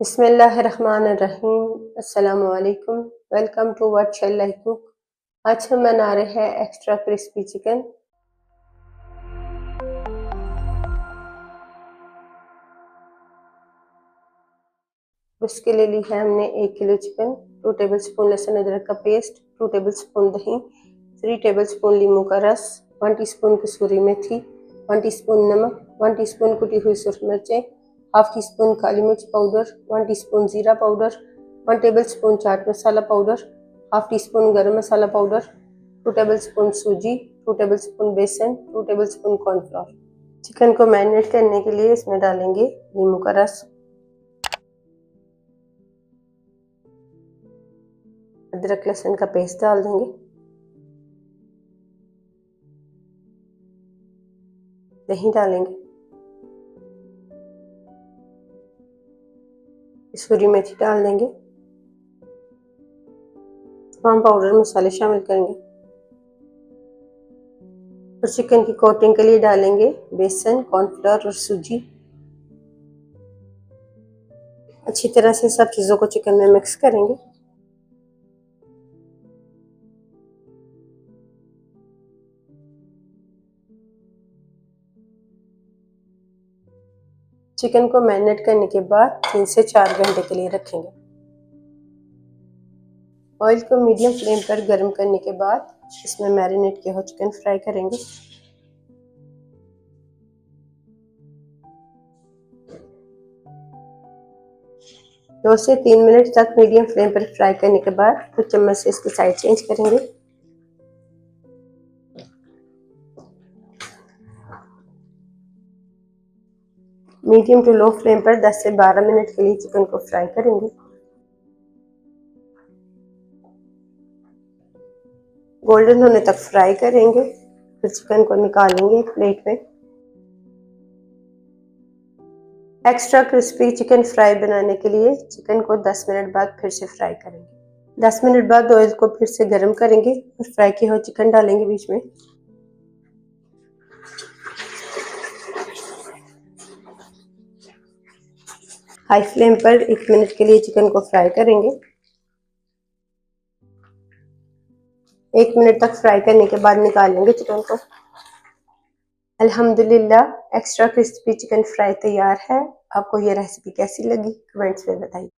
बिस्मिल्लाहिर्रहमानिर्रहीम। अस्सलामु अलैकुम। Welcome to what shall I cook. आज हम बना रहे हैं एक्स्ट्रा क्रिस्पी चिकन। उसके लिए ली है हमने 1 किलो चिकन, 2 टेबलस्पून लहसुन अदरक का पेस्ट, 2 टेबलस्पून दही, 3 टेबलस्पून नींबू का रस, 1 टीस्पून कसूरी मेथी, 1 टीस्पून नमक, 1 टीस्पून कुटी हुई सुर्ख मिर्चें, हाफ टी स्पून काली मिर्च पाउडर, 1 टीस्पून जीरा powder, 1 tablespoon chaat masala powder, half tea spoon गरम मसाला पाउडर, 2 टेबलस्पून सूजी, 2 टेबलस्पून बेसन, 2 टेबलस्पून कॉर्नफ्लोर। चिकन को मैरिनेट करने के लिए इसमें डालेंगे नींबू का रस, अदरक लहसुन का पेस्ट डाल देंगे, दही डालेंगे, कसूरी मेथी डाल देंगे, तमाम पाउडर मसाले शामिल करेंगे और चिकन की कोटिंग के लिए डालेंगे बेसन, कॉर्नफ्लोर और सूजी। अच्छी तरह से सब चीज़ों को चिकन में मिक्स करेंगे। चिकन को मैरिनेट करने के बाद 3 से 4 घंटे के लिए रखेंगे। ऑयल को मीडियम फ्लेम पर गर्म करने के बाद इसमें मैरिनेट किया हुआ चिकन फ्राई करेंगे। दो से 3 मिनट तक मीडियम फ्लेम पर फ्राई करने के बाद कुछ चम्मच से इसकी साइड चेंज करेंगे। मीडियम टू लो फ्लेम पर 10 से 12 मिनट के लिए चिकन को फ्राई करेंगे। गोल्डन होने तक फ्राई करेंगे, फिर चिकन को निकालेंगे एक प्लेट में। एक्स्ट्रा क्रिस्पी चिकन फ्राई बनाने के लिए चिकन को 10 मिनट बाद फिर से फ्राई करेंगे। 10 मिनट बाद ऑयल को फिर से गर्म करेंगे और फ्राई किया हुआ चिकन डालेंगे बीच में। हाई फ्लेम पर 1 मिनट के लिए चिकन को फ्राई करेंगे। 1 मिनट तक फ्राई करने के बाद निकालेंगे चिकन को। अल्हम्दुलिल्लाह एक्स्ट्रा क्रिस्पी चिकन फ्राई तैयार है। आपको ये रेसिपी कैसी लगी कमेंट्स में बताइए।